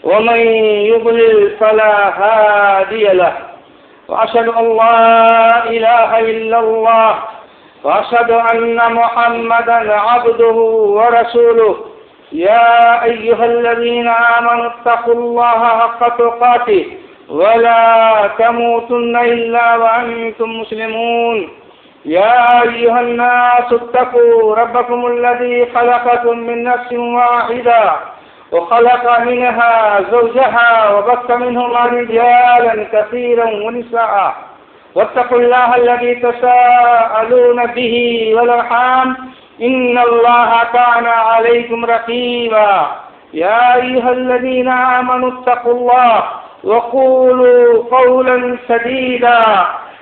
ومن يضلل فلا هادي له وأشهد أن لا إله إلا الله وأشهد أن محمدا عبده ورسوله يا أيها الذين آمنوا اتقوا الله حق تقاته ولا تموتن إلا وأنتم مسلمون يا أيها الناس اتقوا ربكم الذي خلقكم من نفس واحدة وخلق منها زوجها وبث منهما رجالا كثيرا ونساء واتقوا الله الذي تساءلون به والأرحام إن الله كان عليكم رقيبا يا أيها الذين آمنوا اتقوا الله وقولوا قولا سديدا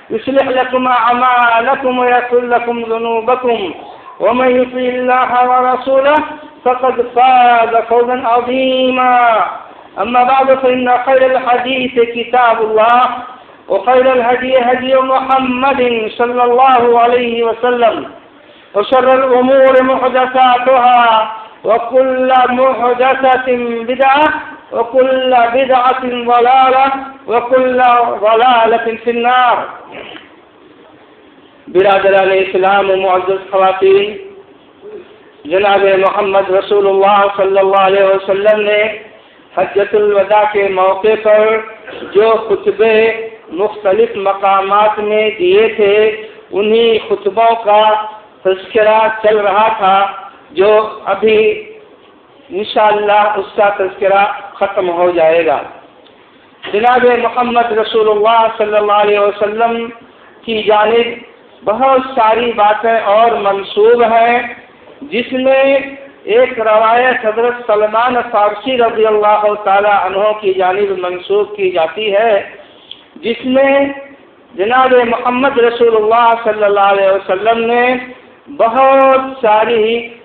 يصلح لكم أعمالكم ويغفر لكم ذنوبكم ومن يطع الله ورسوله فقد فاز فوزا عظيما أما بعد فإن خير الحديث كتاب الله وخير الهدي هدي محمد صلى الله عليه وسلم وشر الأمور محدثاتها وكل محدثة بدعة وكل بدعة ضلالة وكل ضلالة في النار. برادران اسلام و معزز خواتین، جناب محمد رسول اللہ صلی اللہ علیہ وسلم نے حجۃ الوداع کے موقع پر جو خطبے مختلف مقامات میں دیے تھے انہی خطبوں کا تذکرہ چل رہا تھا، جو ابھی انشاءاللہ اس کا تذکرہ ختم ہو جائے گا. جناب محمد رسول اللہ صلی اللہ علیہ وسلم کی جانب بہت ساری باتیں اور منسوب ہیں، جس میں ایک روایت حضرت سلمان فارسی رضی اللہ تعالی عنہ کی جانب منسوب کی جاتی ہے، جس میں جناب محمد رسول اللہ صلی اللہ علیہ وسلم نے بہت ساری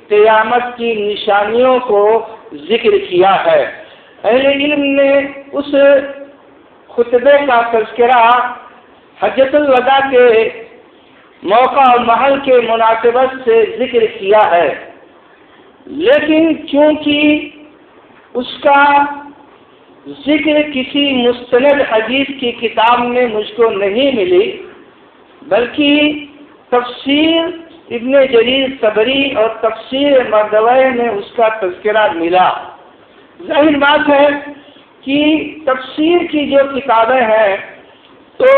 قیامت کی نشانیوں کو ذکر کیا ہے. اہل علم نے اس خطبے کا تذکرہ حجۃ الوداع کے موقع اور محل کے مناسبت سے ذکر کیا ہے، لیکن چونکہ اس کا ذکر کسی مستند حدیث کی کتاب میں مجھ کو نہیں ملی، بلکہ تفسیر ابن جریر طبری اور تفسیر مردوی میں اس کا تذکرہ ملا. ظاہر بات ہے کہ تفسیر کی جو کتابیں ہیں تو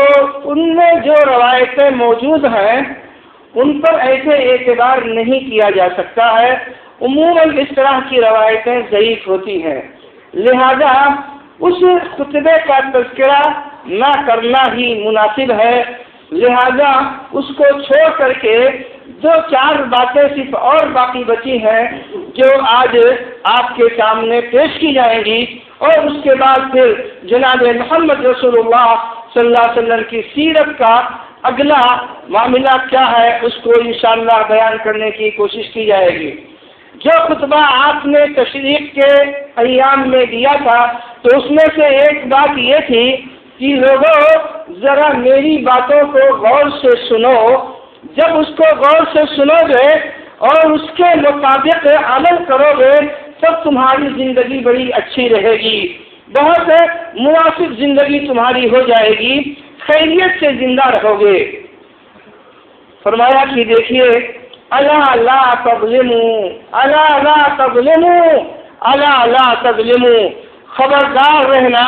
ان میں جو روایتیں موجود ہیں ان پر ایسے اعتبار نہیں کیا جا سکتا ہے. عموماً اس طرح کی روایتیں ضعیف ہوتی ہیں، لہذا اس خطبے کا تذکرہ نہ کرنا ہی مناسب ہے. لہذا اس کو چھوڑ کر کے دو چار باتیں صرف اور باقی بچی ہیں جو آج آپ کے سامنے پیش کی جائیں گی، اور اس کے بعد پھر جناب محمد رسول اللہ صلی اللہ علیہ وسلم کی سیرت کا اگلا معاملہ کیا ہے اس کو انشاءاللہ بیان کرنے کی کوشش کی جائے گی. جو خطبہ آپ نے تشریق کے ایام میں دیا تھا تو اس میں سے ایک بات یہ تھی کہ لوگوں ذرا میری باتوں کو غور سے سنو. جب اس کو غور سے سنو گے اور اس کے مطابق عمل کرو گے تب تمہاری زندگی بڑی اچھی رہے گی، بہت مناسب زندگی تمہاری ہو جائے گی، خیریت سے زندہ رہو گے. فرمایا کہ دیکھیے، الا لا تظلموا، الا لا تظلموا، الا لا تظلموا، خبردار رہنا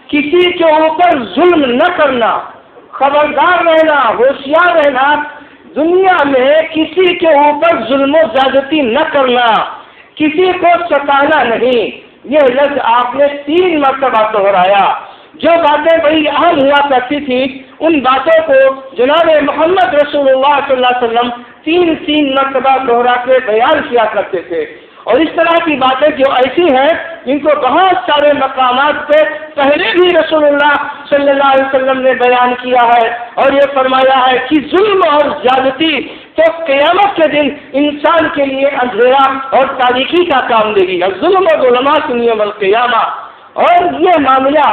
کسی کے اوپر ظلم نہ کرنا، خبردار رہنا، ہوشیار رہنا، دنیا میں کسی کے اوپر ظلم و زیادتی نہ کرنا، کسی کو ستانا نہیں. یہ لفظ آپ نے 3 مرتبہ دہرایا. جو باتیں بڑی اہم ہوا کرتی تھی ان باتوں کو جناب محمد رسول اللہ صلی اللہ علیہ وسلم 3 مرتبہ دہرا کے بیان کیا کرتے تھے. اور اس طرح کی باتیں جو ایسی ہیں جن کو بہت سارے مقامات پہ پہلے بھی رسول اللہ صلی اللہ علیہ وسلم نے بیان کیا ہے، اور یہ فرمایا ہے کہ ظلم اور زیادتی تو قیامت کے دن انسان کے لیے اندھیرا اور تاریکی کا کام دے گی. ظلم و ظلمات یوم القیامہ. اور یہ معاملہ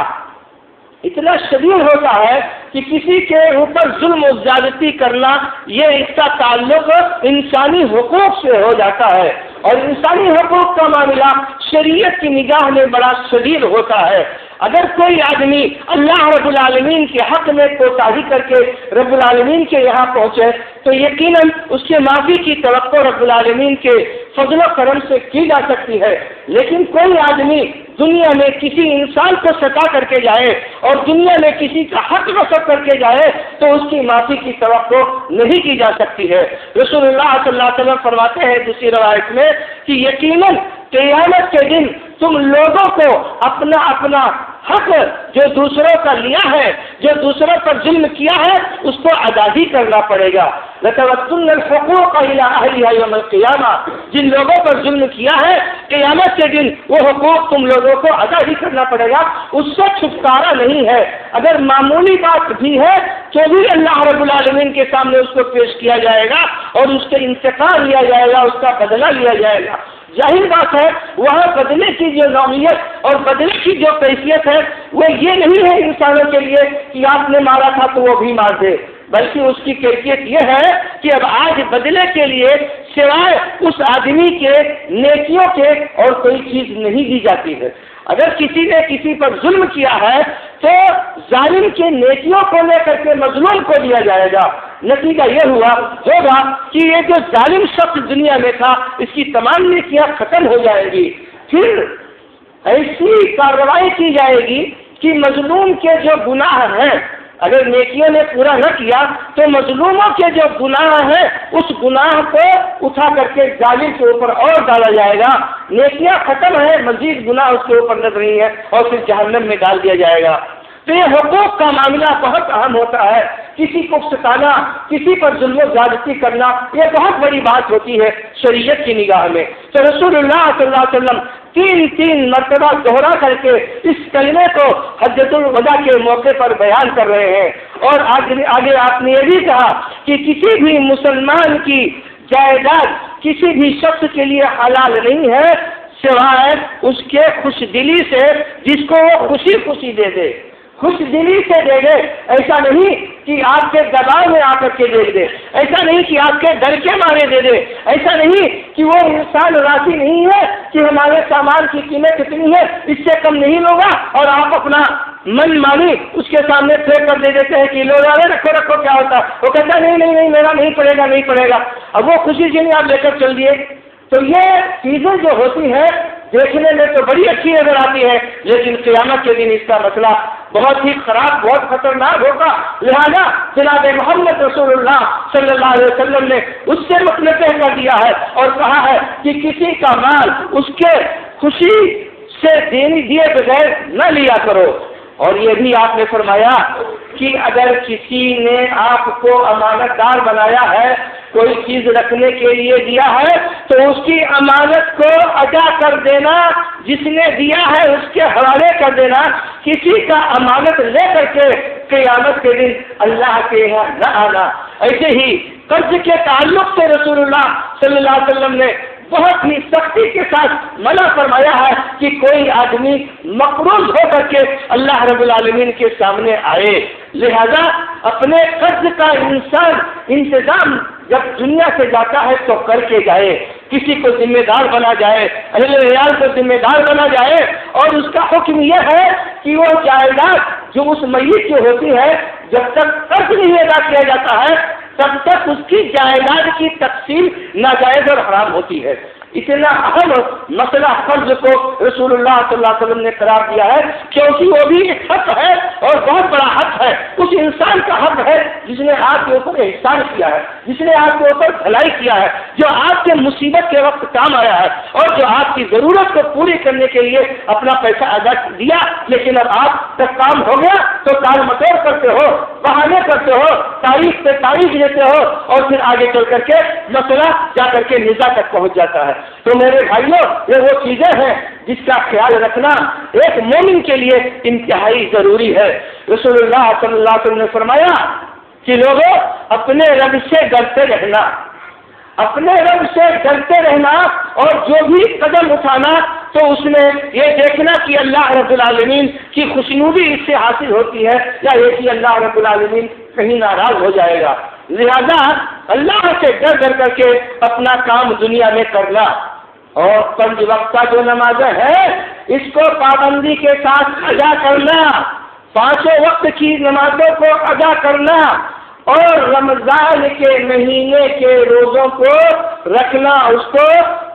اتنا شدید ہوتا ہے کہ کسی کے اوپر ظلم و زیادتی کرنا یہ اس کا تعلق انسانی حقوق سے ہو جاتا ہے. اور انسانی حقوق کا معاملہ شریعت کی نگاہ میں بڑا شدید ہوتا ہے۔ اگر کوئی آدمی اللہ رب العالمین کے حق میں کوتاہی کر کے رب العالمین کے یہاں پہنچے تو یقیناً اس کے معافی کی توقع رب العالمین کے فضل و کرم سے کی جا سکتی ہے، لیکن کوئی آدمی دنیا میں کسی انسان کو ستا کر کے جائے اور دنیا میں کسی کا حق غصب کر کے جائے تو اس کی معافی کی توقع نہیں کی جا سکتی ہے۔ رسول اللہ صلی اللہ علیہ وسلم فرماتے ہیں دوسری روایت میں کہ یقیناً قیامت کے دن تم لوگوں کو اپنا اپنا حق جو دوسروں کا لیا ہے، جو دوسروں پر ظلم کیا ہے، اس کو ادا ہی کرنا پڑے گا۔ لَتَوَدُّنَّ الْحُقُوقَ إِلَىٰ أَهْلِهَا يَوْمَ الْقِيَامَةِ، جن لوگوں پر ظلم کیا ہے قیامت کے دن وہ حقوق تم لوگوں کو ادا ہی کرنا پڑے گا، اس سے چھٹکارا نہیں ہے۔ اگر معمولی بات بھی ہے تو بھی اللہ رب العالمین کے سامنے اس کو پیش کیا جائے گا اور اس کے انتقام لیا جائے گا، اس کا بدلہ لیا جائے گا۔ ظاہر بات ہے وہاں بدلے کی جو نوعیت اور بدلے کی جو کیفیت ہے وہ یہ نہیں ہے انسانوں کے لیے کہ آپ نے مارا تھا تو وہ بھی مار دے، بلکہ اس کی کیفیت یہ ہے کہ اب آج بدلے کے لیے سوائے اس آدمی کے نیکیوں کے اور کوئی چیز نہیں دی جاتی ہے۔ اگر کسی نے کسی پر ظلم کیا ہے تو ظالم کے نیکیوں کو لے کر کے مظلوم کو دیا جائے گا۔ نتیجہ یہ ہوگا کہ یہ جو ظالم شخص دنیا میں تھا اس کی تمام نیکیاں ختم ہو جائے گی، پھر ایسی کارروائی کی جائے گی کہ مظلوم کے جو گناہ ہیں اگر نیکیوں نے پورا نہ کیا تو مظلوموں کے جو گناہ ہیں اس گناہ کو اٹھا کر کے ظالم کے اوپر اور ڈالا جائے گا۔ نیکیاں ختم ہیں، مزید گناہ اس کے اوپر لگ رہی ہے اور پھر جہنم میں ڈال دیا جائے گا۔ تو یہ حقوق کا معاملہ بہت اہم ہوتا ہے۔ کسی کو ستانا، کسی پر ظلم و زیادتی کرنا یہ بہت بڑی بات ہوتی ہے شریعت کی نگاہ میں۔ تو رسول اللہ صلی اللہ علیہ وسلم تین مرتبہ دوہرا کر کے اس کلمے کو حجۃ الوداع کے موقع پر بیان کر رہے ہیں، اور آگے آپ نے یہ بھی کہا کہ کسی بھی مسلمان کی جائیداد کسی بھی شخص کے لیے حلال نہیں ہے سوائے اس کے خوش دلی سے، جس کو وہ خوشی خوشی دے دے، خوش دلی سے دے دے۔ ایسا نہیں کہ آپ کے دباؤ میں آ کر کے دے دے، ایسا نہیں کہ آپ کے ڈر کے مارے دے دے، ایسا نہیں کہ وہ انسان راضی نہیں ہے کہ ہمارے سامان کی قیمت کتنی ہے اس سے کم نہیں لوگا، اور آپ اپنا من مانی اس کے سامنے پھینک کر دے دیتے ہیں کہ لو جانے رکھو کیا ہوتا، وہ کہتا ہے نہیں میرا نہیں پڑے گا، اب وہ خوشی سے نہیں آپ لے کر چل دیے۔ تو یہ چیزیں جو ہوتی ہیں دیکھنے میں تو بڑی اچھی نظر آتی ہے، لیکن قیامت کے دن اس کا مسئلہ بہت ہی خراب، بہت خطرناک ہوگا۔ لہذا جناب محمد رسول اللہ صلی اللہ علیہ وسلم نے اس سے متنفع کر دیا ہے اور کہا ہے کہ کسی کا مال اس کے خوشی سے دیے بغیر نہ لیا کرو۔ اور یہ بھی آپ نے فرمایا کہ اگر کسی نے آپ کو امانت دار بنایا ہے، کوئی چیز رکھنے کے لیے دیا ہے، تو اس کی امانت کو ادا کر دینا، جس نے دیا ہے اس کے حوالے کر دینا، کسی کا امانت لے کر کے قیامت کے دن اللہ کے یہاں نہ آنا۔ ایسے ہی قرض کے تعلق سے رسول اللہ صلی اللہ علیہ وسلم نے بہت ہی سختی کے ساتھ منع فرمایا ہے کہ کوئی آدمی مقروض ہو کر کے اللہ رب العالمین کے سامنے آئے۔ لہذا اپنے قرض کا انسان انتظام جب دنیا سے جاتا ہے تو کر کے جائے، کسی کو ذمہ دار بنا جائے، اہل عیال کو ذمہ دار بنا جائے، اور اس کا حکم یہ ہے کہ وہ جائیداد جو اس میت کی ہوتی ہے جب تک قرض نہیں ادا کیا جاتا ہے تب تک اس کی جائیداد کی تقسیم ناجائز اور حرام ہوتی ہے۔ اتنا اہم مسئلہ قرض کو رسول اللہ صلی اللہ علیہ وسلم نے قرار دیا ہے، کیونکہ وہ بھی ایک حق ہے اور بہت بڑا حق ہے، اس انسان کا حق ہے جس نے آپ کے اوپر احسان کیا ہے، جس نے آپ کے اوپر بھلائی کیا ہے، جو آپ کے مصیبت کے وقت کام آیا ہے، اور جو آپ کی ضرورت کو پوری کرنے کے لیے اپنا پیسہ ادا دیا، لیکن اب آپ کا کام ہو گیا تو ٹال مٹول کرتے ہو، بہانے کرتے ہو، تاریخ پہ تاریخ دیتے ہو، اور پھر آگے چل کر کے مسئلہ جا کر کے نزاع تک پہنچ جاتا ہے۔ تو میرے بھائیوں، یہ وہ چیزیں ہیں جس کا خیال رکھنا ایک مومن کے لیے انتہائی ضروری ہے۔ رسول اللہ صلی اللہ علیہ وسلم نے فرمایا کہ لوگوں اپنے رب سے ڈرتے رہنا، اپنے رب سے ڈرتے رہنا، اور جو بھی قدم اٹھانا تو اس میں یہ دیکھنا کہ اللہ رب العالمین کی خوشنودی اس سے حاصل ہوتی ہے یا یہ کہ اللہ رب العالمین کہیں ناراض ہو جائے گا۔ لہذا اللہ سے ڈر کر کے اپنا کام دنیا میں کرنا، اور 5 وقتہ جو نمازیں ہیں اس کو پابندی کے ساتھ ادا کرنا، 5 وقت کی نمازوں کو ادا کرنا، اور رمضان کے مہینے کے روزوں کو رکھنا، اس کو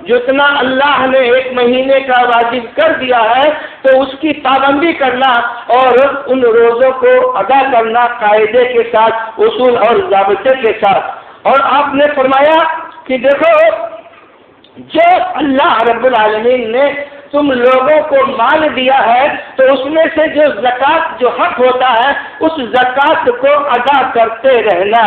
جتنا اللہ نے 1 مہینے کا واجب کر دیا ہے تو اس کی پابندی کرنا اور ان روزوں کو ادا کرنا قاعدے کے ساتھ، اصول اور ضابطے کے ساتھ۔ اور آپ نے فرمایا کہ دیکھو جو اللہ رب العالمین نے تم لوگوں کو مال دیا ہے تو اس میں سے جو زکوٰۃ جو حق ہوتا ہے اس زکوٰۃ کو ادا کرتے رہنا،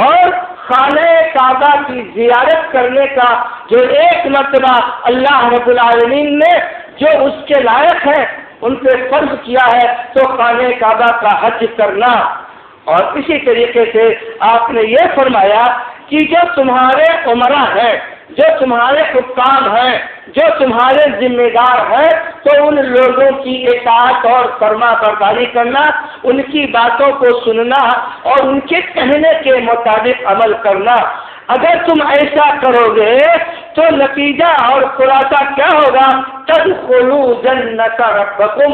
اور خانہ کعبہ کی زیارت کرنے کا جو 1 مرتبہ اللہ رب العالمین نے جو اس کے لائق ہے ان پہ فرض کیا ہے تو خانہ کعبہ کا حج کرنا۔ اور اسی طریقے سے آپ نے یہ فرمایا کہ جو تمہارے عمرا ہیں، جو تمہارے حکام ہیں، جو تمہارے ذمہ دار ہیں تو ان لوگوں کی اطاعت اور فرما برداری کرنا، ان کی باتوں کو سننا اور ان کے کہنے کے مطابق عمل کرنا۔ اگر تم ایسا کرو گے تو نتیجہ اور خلاصہ کیا ہوگا؟ تدخلوا جنت ربکم،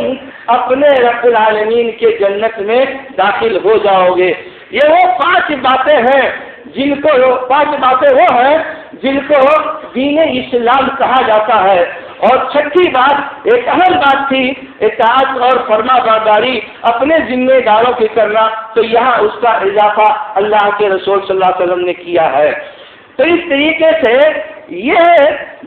اپنے رب العالمین کے جنت میں داخل ہو جاؤ گے۔ یہ وہ 5 باتیں ہیں جن کو 5 باتیں وہ ہیں جن کو دین اسلام کہا جاتا ہے۔ اور 6ٹھی بات ایک اہم بات تھی، اطاعت اور فرما برداری اپنے ذمہ داروں کی کرنا، تو یہاں اس کا اضافہ اللہ کے رسول صلی اللہ علیہ وسلم نے کیا ہے۔ تو اس طریقے سے یہ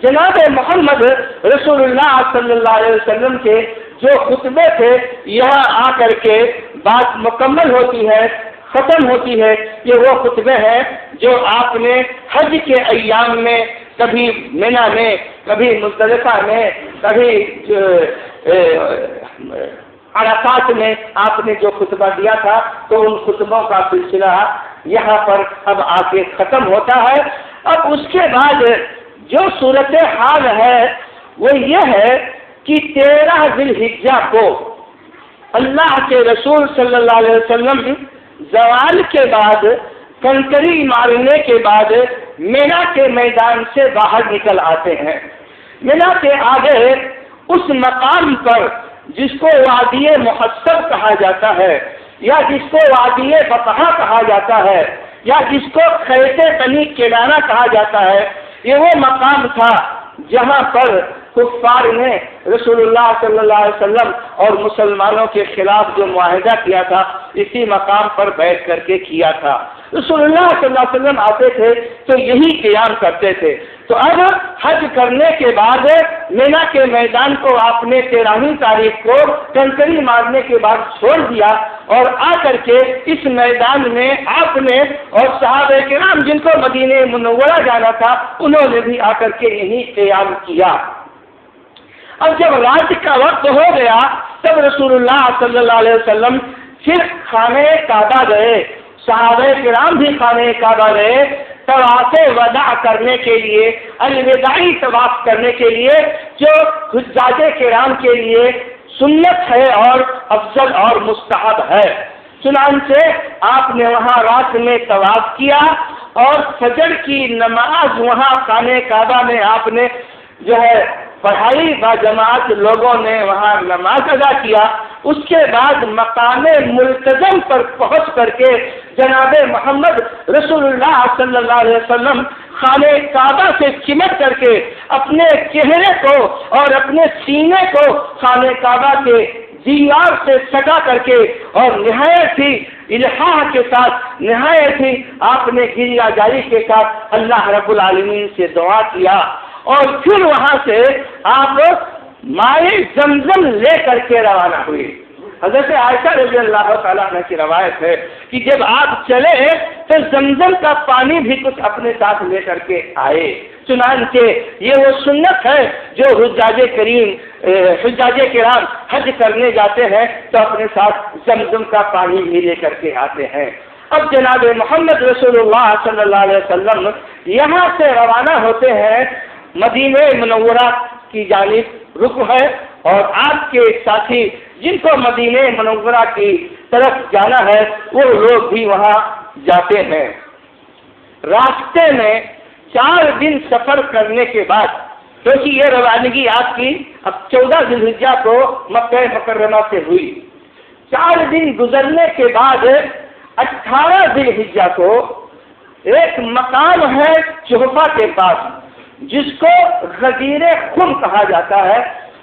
جناب محمد رسول اللہ صلی اللہ علیہ وسلم کے جو خطبے تھے یہاں آ کر کے بات مکمل ہوتی ہے، ختم ہوتی ہے۔ یہ وہ خطبے ہیں جو آپ نے حج کے ایام میں کبھی مینا میں، کبھی مزدلفہ میں، کبھی عرفات میں آپ نے جو خطبہ دیا تھا تو ان خطبوں کا سلسلہ یہاں پر اب آ کے ختم ہوتا ہے۔ اب اس کے بعد جو صورت حال ہے وہ یہ ہے کہ 13 ذی الحجہ کو اللہ کے رسول صلی اللہ علیہ وسلم زوال کے بعد، کنکری مارنے کے بعد مینا کے میدان سے باہر نکل آتے ہیں۔ مینا کے آگے اس مقام پر جس کو وادی محسب کہا جاتا ہے یا جس کو وادی بطحا کہا جاتا ہے یا جس کو خیط بنی کنانہ کہا جاتا ہے، یہ وہ مقام تھا جہاں پر کفار نے رسول اللہ صلی اللہ علیہ وسلم اور مسلمانوں کے خلاف جو معاہدہ کیا تھا اسی مقام پر بیٹھ کر کے کیا تھا۔ رسول اللہ صلی اللہ علیہ وسلم آتے تھے تو یہی قیام کرتے تھے۔ تو اب حج کرنے کے بعد مینا کے میدان کو آپ نے 13ویں تاریخ کو کنکری مارنے کے بعد چھوڑ دیا اور آ کر کے اس میدان میں آپ نے اور صحابہ کرام جن کو مدینہ منورہ جانا تھا انہوں نے بھی آ کر کے یہی قیام کیا۔ اب جب رات کا وقت ہو گیا تب رسول اللہ صلی اللہ علیہ وسلم پھر خانہ کعبہ گئے، صحابہ کرام بھی خانہ کعبہ گئے طواف وداع کرنے کے لیے، الوداعی طواف کرنے کے لیے جو حجاج کرام کے لیے سنت ہے اور افضل اور مستحب ہے۔ چنانچہ آپ نے وہاں رات میں طواف کیا اور فجر کی نماز وہاں خانہ کعبہ میں آپ نے جو ہے پڑھائی، با جماعت لوگوں نے وہاں نماز ادا کیا۔ اس کے بعد مقام ملتزم پر پہنچ کر کے جناب محمد رسول اللہ صلی اللہ علیہ وسلم خانہ کعبہ سے چمٹ کر کے اپنے چہرے کو اور اپنے سینے کو خانہ کعبہ کے دیوار سے سٹا کر کے اور نہایت ہی الحاح کے ساتھ، نہایت ہی آپ نے گریہ جاری کے ساتھ اللہ رب العالمین سے دعا کیا اور پھر وہاں سے آپ مائے زمزم لے کر کے روانہ ہوئے۔ حضرت عائشہ رضی اللہ تعالیٰ عنہ کی روایت ہے کہ جب آپ چلے تو زمزم کا پانی بھی کچھ اپنے ساتھ لے کر کے آئے۔ چنانچہ یہ وہ سنت ہے جو حجاج کرام حج کرنے جاتے ہیں تو اپنے ساتھ زمزم کا پانی بھی لے کر کے آتے ہیں۔ اب جناب محمد رسول اللہ صلی اللہ علیہ وسلم یہاں سے روانہ ہوتے ہیں، مدینہ منورہ کی جانب رخ ہے اور آپ کے ساتھی جن کو مدینہ منورہ کی طرف جانا ہے وہ لوگ بھی وہاں جاتے ہیں۔ راستے میں 4 دن سفر کرنے کے بعد کیونکہ یہ روانگی آپ کی اب 14 ذی الحجہ کو مکہ مکرمہ سے ہوئی۔ 4 دن گزرنے کے بعد 18 ذی الحجہ کو ایک مقام ہے جحفہ کے پاس جس کو غدیر خم کہا جاتا ہے،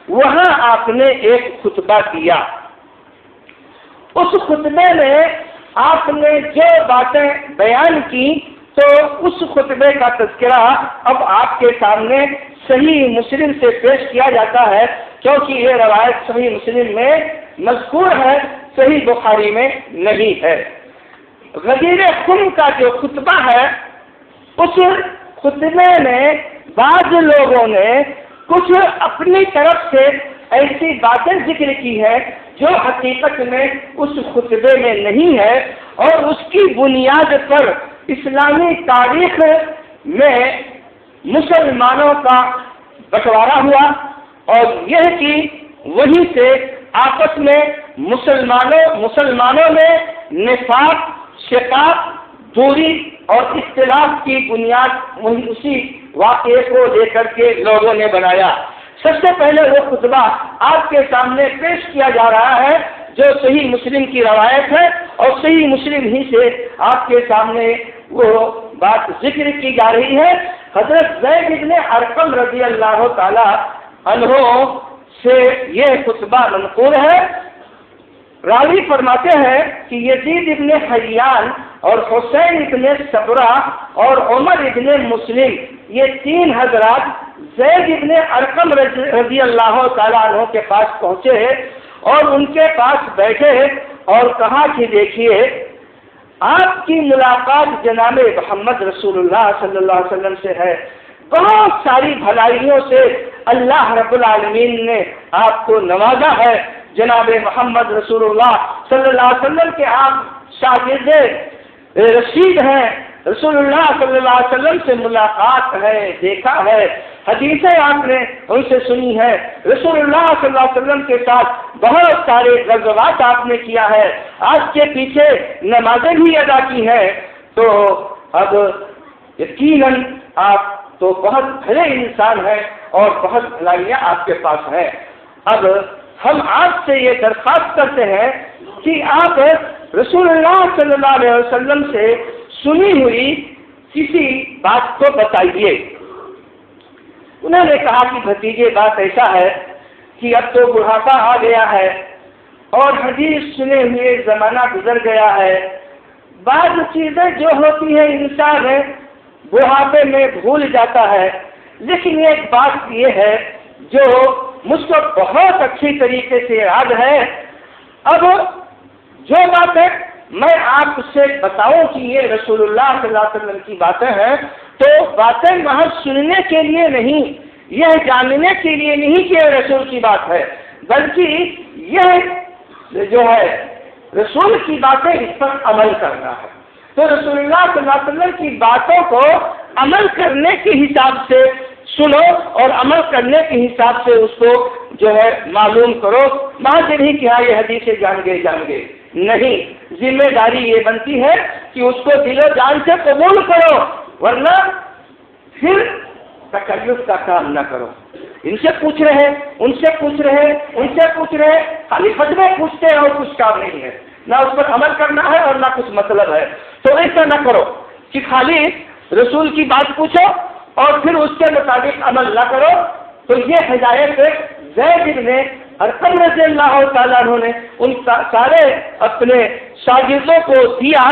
وہاں آپ نے ایک خطبہ کیا۔ اس خطبے میں آپ نے جو باتیں بیان کی تو اس خطبے کا تذکرہ اب آپ کے سامنے صحیح مسلم سے پیش کیا جاتا ہے، کیونکہ یہ روایت صحیح مسلم میں مذکور ہے، صحیح بخاری میں نہیں ہے۔ غدیر خم کا جو خطبہ ہے، اس خطبے میں بعض لوگوں نے کچھ اپنی طرف سے ایسی باتیں ذکر کی ہے جو حقیقت میں اس خطبے میں نہیں ہے، اور اس کی بنیاد پر اسلامی تاریخ میں مسلمانوں کا بٹوارا ہوا، اور یہ کہ وہیں سے آپس میں مسلمانوں میں نفاق، شقاق، دوری اور اختلاف کی بنیاد اسی واقعے کو لے کر کے لوگوں نے بنایا۔ سب سے پہلے وہ خطبہ آپ کے سامنے پیش کیا جا رہا ہے جو صحیح مسلم کی روایت ہے، اور صحیح مسلم ہی سے آپ کے سامنے وہ بات ذکر کی جا رہی ہے۔ حضرت زید بن ارقم رضی اللہ تعالی عنہ سے یہ خطبہ منقول ہے۔ راوی فرماتے ہیں کہ یزید ابن حیان اور حسین ابن صبرہ اور عمر ابن مسلم، یہ 3 حضرات زید ابن ارقم رضی اللہ تعالیٰ عنہ کے پاس پہنچے اور ان کے پاس بیٹھے اور کہا کہ دیکھیے، آپ کی ملاقات جناب محمد رسول اللہ صلی اللہ علیہ وسلم سے ہے، بہت ساری بھلائیوں سے اللہ رب العالمین نے آپ کو نوازا ہے۔ جناب محمد رسول اللہ صلی اللہ علیہ وسلم کے آپ شاگرد رشید ہیں، رسول اللہ صلی اللہ علیہ وسلم سے ملاقات ہے، دیکھا ہے، حدیثیں آپ نے ان سے سنی ہے، رسول اللہ صلی اللہ علیہ وسلم کے ساتھ بہت سارے غزوات آپ نے کیا ہے، آج کے پیچھے نمازیں بھی ادا کی ہیں، تو اب یقیناً آپ تو بہت بھلے انسان ہیں اور بہت بھلائیاں آپ کے پاس ہیں۔ اب ہم آپ سے یہ درخواست کرتے ہیں کہ آپ رسول اللہ صلی اللہ علیہ وسلم سے سنی ہوئی کسی بات کو بتائیے۔ انہوں نے کہا کہ بھتیجے، بات ایسا ہے کہ اب تو بڑھاپا آ گیا ہے اور حدیث سنے ہوئے زمانہ گزر گیا ہے، بعض چیزیں جو ہوتی ہیں انسان بڑھاپے میں بھول جاتا ہے، لیکن ایک بات یہ ہے جو مجھ کو بہت اچھی طریقے سے یاد ہے۔ اب جو باتیں میں آپ سے بتاؤں کہ یہ رسول اللہ صلی اللہ علیہ وسلم کی باتیں ہیں، تو باتیں محض سننے کے لیے نہیں، یہ جاننے کے لیے نہیں کہ یہ رسول کی بات ہے، بلکہ یہ جو ہے رسول کی باتیں، اس پر عمل کرنا ہے۔ تو رسول اللہ صلی اللہ علیہ وسلم کی باتوں کو عمل کرنے کے حساب سے سنو اور عمل کرنے کے حساب سے اس کو جو ہے معلوم کرو، محض نہیں کہ ہاں یہ حدیثیں جان گئے نہیں، ذمہ داری یہ بنتی ہے کہ اس کو دل و جان سے قبول کرو، ورنہ پھر تکلف کا کام نہ کرو۔ ان سے پوچھ رہے خالی فتوے پوچھتے ہیں اور کچھ کام نہیں ہے، نہ اس پر عمل کرنا ہے اور نہ کچھ مطلب ہے۔ تو ایسا نہ کرو کہ خالی رسول کی بات پوچھو اور پھر اس کے مطابق عمل نہ کرو۔ تو یہ ہدایت زید بن ارقم رضی اللہ تعالیٰ عنہ نے ان سارے اپنے شاگردوں کو دیا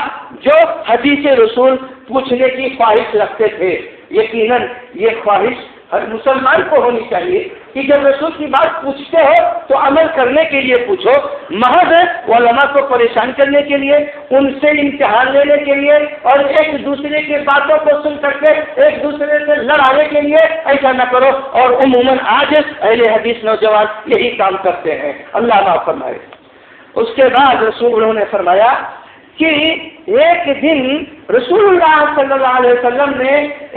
جو حدیث رسول پوچھنے کی خواہش رکھتے تھے۔ یقیناً یہ خواہش ہر مسلمان کو ہونی چاہیے کہ جب رسول کی بات پوچھتے ہو تو عمل کرنے کے لیے پوچھو، محض علماء کو پریشان کرنے کے لیے، ان سے امتحان لینے کے لیے اور ایک دوسرے کی باتوں کو سن کر کے ایک دوسرے سے لڑانے کے لیے ایسا نہ کرو۔ اور عموماً آج اہل حدیث نوجوان یہی کام کرتے ہیں، اللہ معاف فرمائے۔ اس کے بعد رسول نے فرمایا کہ ایک دن رسول اللہ صلی اللہ علیہ وسلم نے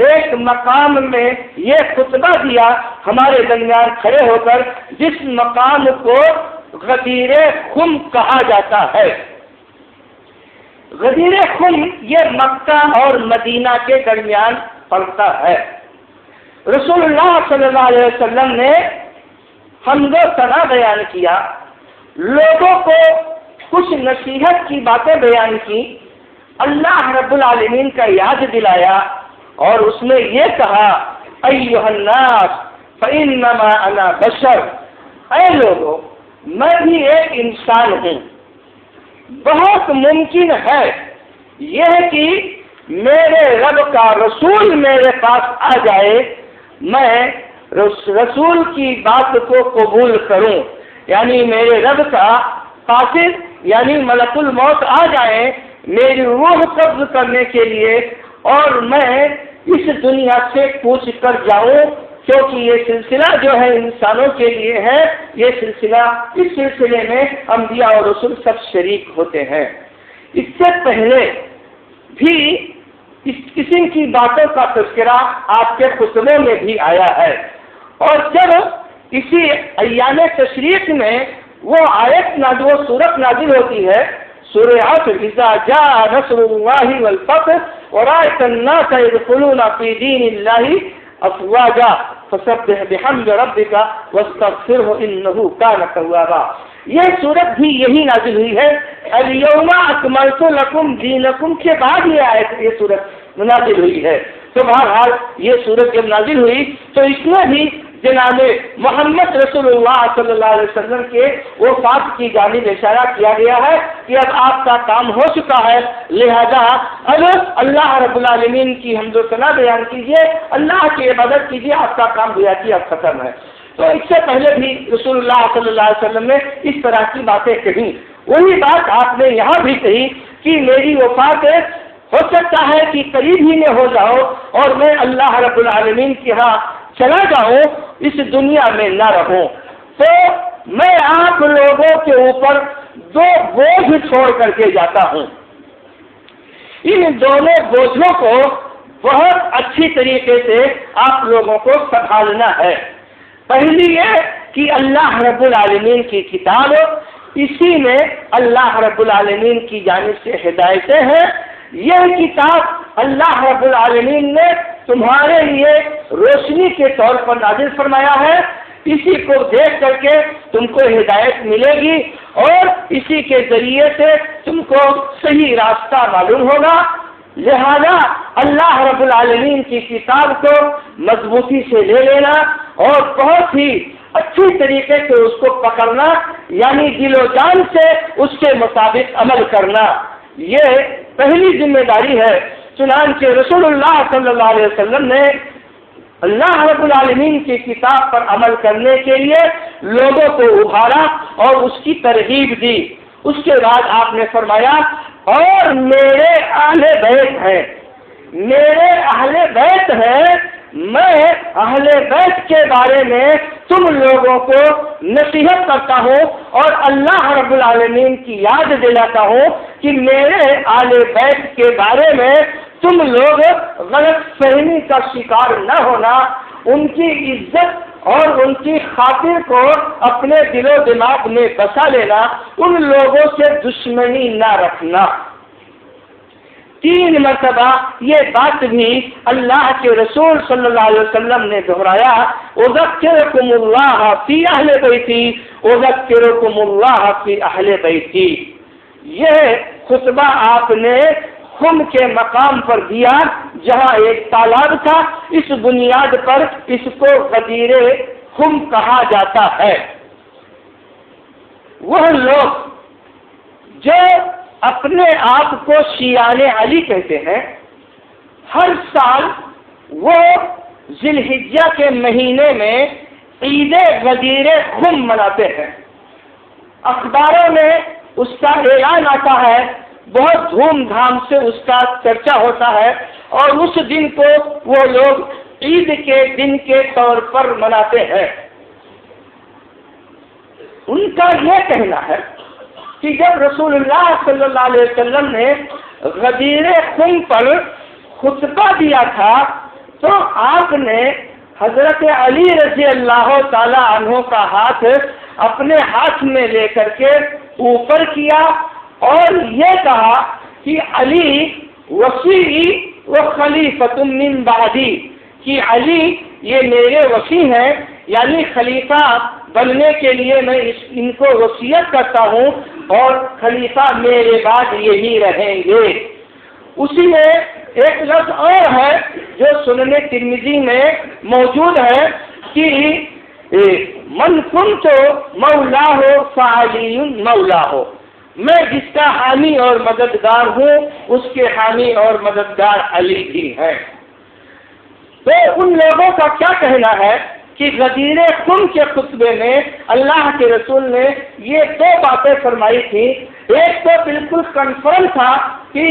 ایک مقام میں یہ خطبہ دیا ہمارے درمیان کھڑے ہو کر، جس مقام کو غدیر خم کہا جاتا ہے۔ غدیر خم یہ مکہ اور مدینہ کے درمیان پڑتا ہے۔ رسول اللہ صلی اللہ علیہ وسلم نے حمد و ثنا بیان کیا، لوگوں کو کچھ نصیحت کی باتیں بیان کی، اللہ رب العالمین کا یاد دلایا، اور اس نے یہ کہا ایھا الناس فانما انا بشر، اے لوگوں میں بھی ایک انسان ہوں، بہت ممکن ہے یہ کہ میرے رب کا رسول میرے پاس آ جائے، میں رسول کی بات کو قبول کروں، یعنی میرے رب کا قاصد یعنی ملک الموت آ جائے میری روح قبض کرنے کے لیے، اور میں اس دنیا سے کوچ کر جاؤں، کیونکہ یہ سلسلہ جو ہے انسانوں کے لیے ہے، یہ سلسلہ اس سلسلے میں انبیاء اور رسول سب شریک ہوتے ہیں۔ اس سے پہلے بھی اس قسم کی باتوں کا تذکرہ آپ کے خطبے میں بھی آیا ہے، اور جب اسی ایام تشریق میں وہ آیت وہ سورت نازل ہوتی ہے، سورہ عصر اذا جاء نصر اللہ والفتح ورأيت الناس يدخلون في دين الله افواجا فسبح بحمد ربك واستغفره انه كان توابا۔ یہ سورت بھی یہی نازل ہوئی ہے، الیوم اکملت لکم دینکم کے بعد یہ سورت نازل ہوئی ہے۔ تو بہرحال یہ سورت جب نازل ہوئی تو اس میں بھی جناب محمد رسول اللہ صلی اللہ علیہ وسلم کے وفات کی جانب اشارہ کیا گیا ہے کہ اب آپ کا کام ہو چکا ہے، لہذا اب اللہ رب العالمین کی حمد و ثنا بیان کیجیے، اللہ کی عبادت کیجیے، آپ کا کام گویا کہ اب ختم ہے۔ تو اس سے پہلے بھی رسول اللہ صلی اللہ علیہ وسلم نے اس طرح کی باتیں کہی، وہی بات آپ نے یہاں بھی کہی کہ میری وفات ہو سکتا ہے کہ قریب ہی میں ہو جاؤ اور میں اللہ رب العالمین کے ہاں چلا جاؤں، اس دنیا میں نہ رہوں، تو میں آپ لوگوں کے اوپر دو بوجھ چھوڑ کر کے جاتا ہوں۔ ان دونوں بوجھوں کو بہت اچھی طریقے سے آپ لوگوں کو سنبھالنا ہے۔ پہلی یہ کہ اللہ رب العالمین کی کتاب، اسی میں اللہ رب العالمین کی جانب سے ہدایتیں ہیں، یہ کتاب اللہ رب العالمین نے تمہارے لیے روشنی کے طور پر نازل فرمایا ہے، اسی کو دیکھ کر کے تم کو ہدایت ملے گی اور اسی کے ذریعے سے تم کو صحیح راستہ معلوم ہوگا، لہذا اللہ رب العالمین کی کتاب کو مضبوطی سے لے لینا اور بہت ہی اچھی طریقے سے اس کو پکڑنا، یعنی دل و جان سے اس کے مطابق عمل کرنا، یہ پہلی ذمہ داری ہے۔ چنانچہ رسول اللہ صلی اللہ علیہ وسلم نے اللہ رب العالمین کی کتاب پر عمل کرنے کے لیے لوگوں کو ابھارا اور اس کی ترغیب دی۔ اس کے بعد آپ نے فرمایا اور میرے اہل بیت ہیں، میرے اہل بیت ہیں، میں اہل بیت کے بارے میں تم لوگوں کو نصیحت کرتا ہوں اور اللہ رب العالمین کی یاد دلاتا ہوں کہ میرے اہل بیت کے بارے میں تم لوگ غلط فہمی کا شکار نہ ہونا، ان کی عزت اور ان کی خاطر کو اپنے دل و دماغ میں بسا لینا، ان لوگوں سے دشمنی نہ رکھنا۔ 3 مرتبہ یہ بات بھی اللہ کے رسول صلی اللہ علیہ وسلم نے دہرایا، اذکرکم اللہ فی اہل بیتی اذکرکم اللہ فی اہل بیتی۔ یہ خطبہ آپ نے خم کے مقام پر دیا جہاں ایک تالاب تھا، اس بنیاد پر اس کو غدیر خم کہا جاتا ہے۔ وہ لوگ جو اپنے آپ کو شیعان علی کہتے ہیں، ہر سال وہ ذی الحجہ کے مہینے میں عید غدیر خم مناتے ہیں، اخباروں میں اس کا اعلان آتا ہے، بہت دھوم دھام سے اس کا چرچا ہوتا ہے اور اس دن کو وہ لوگ عید کے دن کے طور پر مناتے ہیں۔ ان کا یہ کہنا ہے کہ جب رسول اللہ صلی اللہ علیہ وسلم نے غدیر خم پر خطبہ دیا تھا تو آپ نے حضرت علی رضی اللہ تعالی عنہ کا ہاتھ اپنے ہاتھ میں لے کر کے اوپر کیا اور یہ کہا کہ علی وصی و خلیفۃ من بعدی، کہ علی یہ میرے وصی ہیں، یعنی خلیفہ بننے کے لیے میں ان کو وصیت کرتا ہوں اور خلیفہ میرے بعد یہی رہیں گے۔ اسی میں ایک لفظ اور ہے جو سنن ترمذی میں موجود ہے کہ من کنت مولاہ فعلی مولاہ، میں جس کا حامی اور مددگار ہوں اس کے حامی اور مددگار علی بھی ہیں۔ تو ان لوگوں کا کیا کہنا ہے کہ غدیر خم کے خطبے میں اللہ کے رسول نے یہ دو باتیں فرمائی تھی۔ ایک تو بالکل کنفرم تھا کہ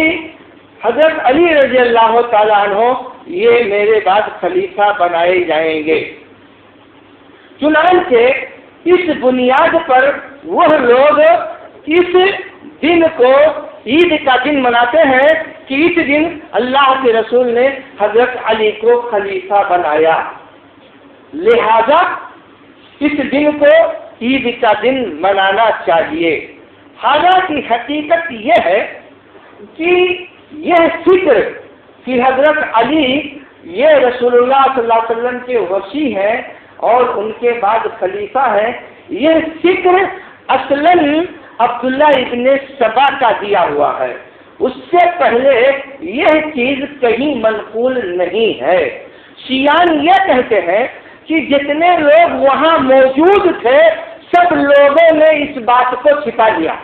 حضرت علی رضی اللہ تعالیٰ عنہ یہ میرے بعد خلیفہ بنائے جائیں گے۔ چنانچہ اس بنیاد پر وہ لوگ اس دن کو عید کا دن مناتے ہیں کہ اس دن اللہ کے رسول نے حضرت علی کو خلیفہ بنایا، لہذا اس دن کو عید کا دن منانا چاہیے۔ حالانکہ حقیقت یہ ہے کہ یہ فکر کہ حضرت علی یہ رسول اللہ صلی اللہ علیہ وسلم کے وصی ہیں اور ان کے بعد خلیفہ ہیں، یہ فکر اصلاً عبداللہ ابن سبا کا دیا ہوا ہے، اس سے پہلے یہ چیز کہیں منقول نہیں ہے۔ شیعان یہ کہتے ہیں کہ جتنے لوگ وہاں موجود تھے سب لوگوں نے اس بات کو چھپا لیا،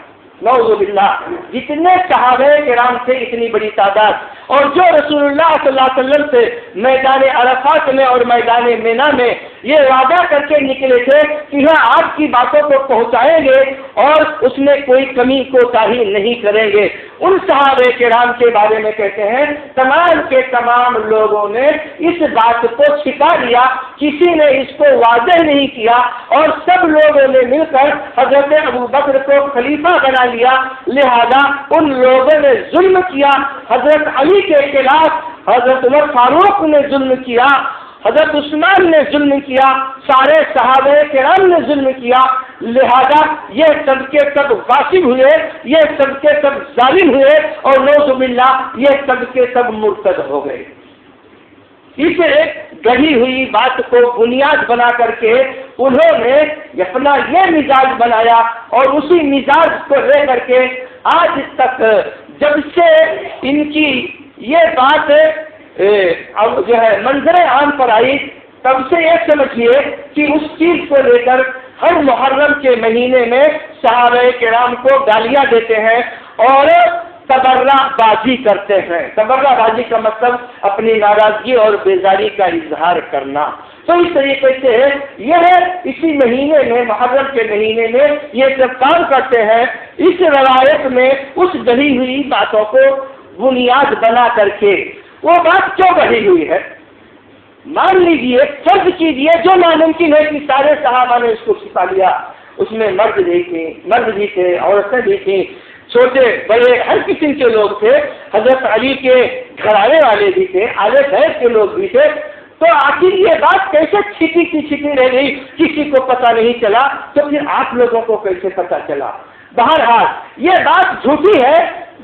نعوذ باللہ۔ جتنے صحابہ کرام تھے اتنی بڑی تعداد، اور جو رسول اللہ صلی اللہ علیہ وسلم سے میدان عرفات میں اور میدان مینا میں یہ وعدہ کر کے نکلے تھے کہ ہاں آپ کی باتوں کو پہنچائیں گے اور اس میں کوئی کمی کوتاہی نہیں کریں گے، ان صحابہ کرام کے بارے میں کہتے ہیں تمام کے تمام لوگوں نے اس بات کو چھپا لیا، کسی نے اس کو واضح نہیں کیا، اور سب لوگوں نے مل کر حضرت ابو بکر کو خلیفہ بنا لیا۔ لہذا ان لوگوں نے ظلم کیا، حضرت علی کے خلاف حضرت عمر فاروق نے ظلم کیا، حضرت عثمان نے ظلم کیا، سارے صحابہ کرام نے ظلم کیا، لہذا یہ سب کے سب غاصب ہوئے، یہ سب کے سب ظالم ہوئے، اور نعوذ باللہ یہ سب کے سب مرتد ہو گئے۔ اس ایک گڑھی ہوئی بات کو بنیاد بنا کر کے انہوں نے اپنا یہ مزاج بنایا، اور اسی مزاج کو لے کر کے آج تک جب سے ان کی یہ بات اب جو ہے منظر عام پر آئی، تب سے یہ سمجھیے کہ اس چیز کو لے کر ہر محرم کے مہینے میں صحابہ کرام کو گالیاں دیتے ہیں اور تبرہ بازی کرتے ہیں۔ تبرہ بازی کا مطلب اپنی ناراضگی اور بیزاری کا اظہار کرنا۔ تو اس طریقے سے یہ اسی مہینے میں، محرم کے مہینے میں یہ سب کام کرتے ہیں، اس روایت میں اس گڑھی ہوئی باتوں کو بنیاد بنا کر کے۔ وہ بات کیوں گڑھی ہوئی ہے؟ مان لیجیے، فرض کیجیے جو ناممکن ہے کہ سارے صحابہ نے اس کو چھپا لیا، اس میں مرد بھی تھے، عورتیں بھی تھیں، چھوٹے بڑے ہر قسم کے لوگ تھے، حضرت علی کے گھرانے والے بھی تھے، اعلی فیض کے لوگ بھی تھے، تو آخر یہ بات کیسے چھپی کی چھپی رہ گئی، کسی کو پتہ نہیں چلا، تو پھر آپ لوگوں کو کیسے پتہ چلا؟ بہرحال یہ بات جھوٹی ہے،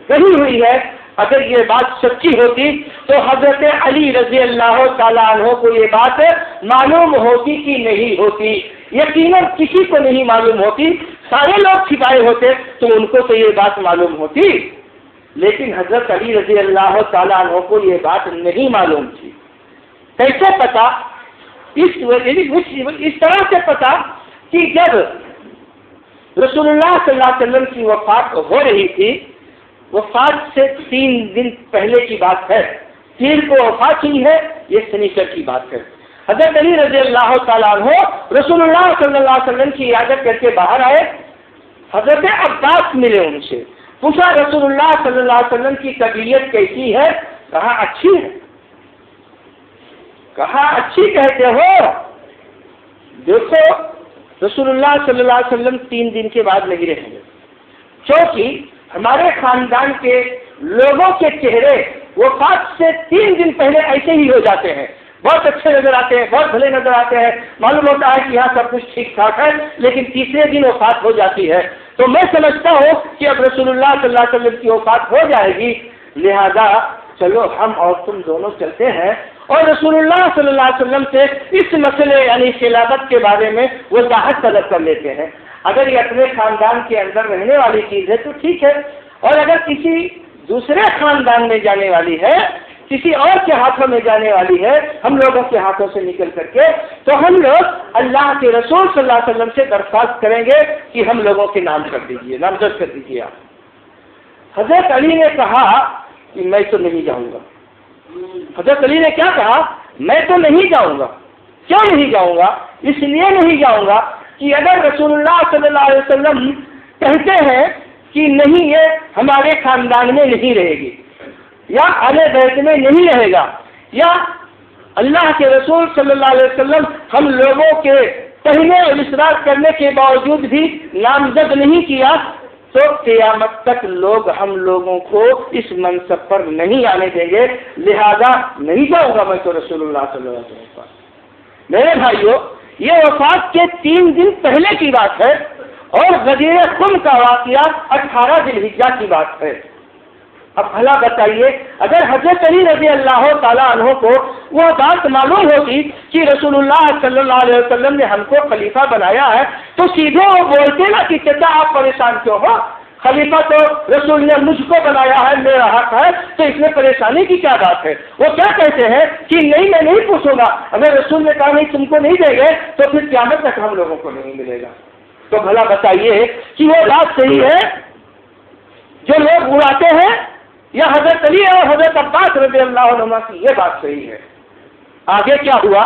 گڑھی ہوئی ہے۔ اگر یہ بات سچی ہوتی تو حضرت علی رضی اللہ تعالیٰ عنہ کو یہ بات معلوم ہوتی کہ نہیں ہوتی؟ یقیناً کسی کو نہیں معلوم ہوتی، سارے لوگ چھپائے ہوتے تو ان کو تو یہ بات معلوم ہوتی، لیکن حضرت علی رضی اللہ تعالیٰ عنہ کو یہ بات نہیں معلوم تھی۔ کیسے پتا؟ اس طرح سے پتا کہ جب رسول اللہ صلی اللہ علیہ وسلم کی وفات ہو رہی تھی، وفات سے 3 دن پہلے کی بات ہے، پیر کو وفات ہوئی ہے، یہ سنیچر کی بات ہے۔ حضرت علی رضی اللہ تعالیٰ عنہ رسول اللہ صلی اللہ علیہ وسلم کی عیادت کر کے باہر آئے، حضرت عباس ملے، ان سے پوچھا رسول اللہ صلی اللہ علیہ وسلم کی طبیعت کیسی ہے؟ کہا اچھی ہے۔ کہا اچھی کہتے ہو؟ دیکھو رسول اللہ صلی اللہ علیہ وسلم 3 دن کے بعد نہیں رہیں گے، کیونکہ ہمارے خاندان کے لوگوں کے چہرے وفات سے 3 دن پہلے ایسے ہی ہو جاتے ہیں، بہت اچھے نظر آتے ہیں، بہت بھلے نظر آتے ہیں، معلوم ہوتا ہے کہ یہاں سب کچھ ٹھیک ٹھاک ہے، لیکن تیسرے دن وفات ہو جاتی ہے۔ تو میں سمجھتا ہوں کہ اب رسول اللہ صلی اللہ علیہ وسلم کی وفات ہو جائے گی، لہذا چلو ہم اور تم دونوں چلتے ہیں اور رسول اللہ صلی اللہ علیہ وسلم سے اس مسئلے یعنی خلافت کے بارے میں وضاحت طلب کر لیتے ہیں۔ اگر یہ اپنے خاندان کے اندر رہنے والی چیز ہے تو ٹھیک ہے، اور اگر کسی دوسرے خاندان میں جانے والی ہے، کسی اور کے ہاتھوں میں جانے والی ہے، ہم لوگوں کے ہاتھوں سے نکل کر کے، تو ہم لوگ اللہ کے رسول صلی اللہ علیہ وسلم سے درخواست کریں گے کہ ہم لوگوں کے نام کر دیجیے، نامزد کر دیجیے آپ۔ حضرت علی نے کہا کہ میں تو نہیں جاؤں گا۔ حضرت علی نے کیا کہا؟ میں تو نہیں جاؤں گا۔ کیوں نہیں جاؤں گا؟ اس لیے نہیں جاؤں گا کہ اگر رسول اللہ صلی اللہ علیہ وسلم کہتے ہیں کہ نہیں یہ ہمارے خاندان میں نہیں رہے گی، یا اہل بیت میں نہیں رہے گا، یا اللہ کے رسول صلی اللہ علیہ وسلم ہم لوگوں کے کہنے اور اصرار کرنے کے باوجود بھی نامزد نہیں کیا، تو قیامت تک لوگ ہم لوگوں کو اس منصب پر نہیں آنے دیں گے، لہذا نہیں جاؤں گا میں تو رسول اللہ صلی اللہ علیہ وسلم پر۔ میرے بھائیوں، یہ وفات کے 3 دن پہلے کی بات ہے، اور غدیر خم کا واقعہ 18 ذی الحجہ کی بات ہے۔ اب بھلا بتائیے، اگر حضرت علی رضی اللہ تعالیٰ عنہ کو وہ بات معلوم ہوتی کہ رسول اللہ صلی اللہ علیہ وسلم نے ہم کو خلیفہ بنایا ہے، تو سیدھے وہ بولتے نا کہ چچا آپ پریشان کیوں ہو، خلیفہ تو رسول نے مجھ کو بنایا ہے، میرا حق ہے، تو اس میں پریشانی کی کیا بات ہے؟ وہ کیا کہتے ہیں کہ نہیں میں نہیں پوچھوں گا، اگر رسول نے کہا نہیں تم کو نہیں دیں گے تو پھر قیامت تک ہم لوگوں کو نہیں ملے گا۔ تو بھلا بتائیے کہ وہ بات صحیح ہے جو لوگ اڑاتے ہیں، یا حضرت علی اور حضرت عباس رضی اللہ عنہ کی یہ بات صحیح ہے؟ آگے کیا ہوا؟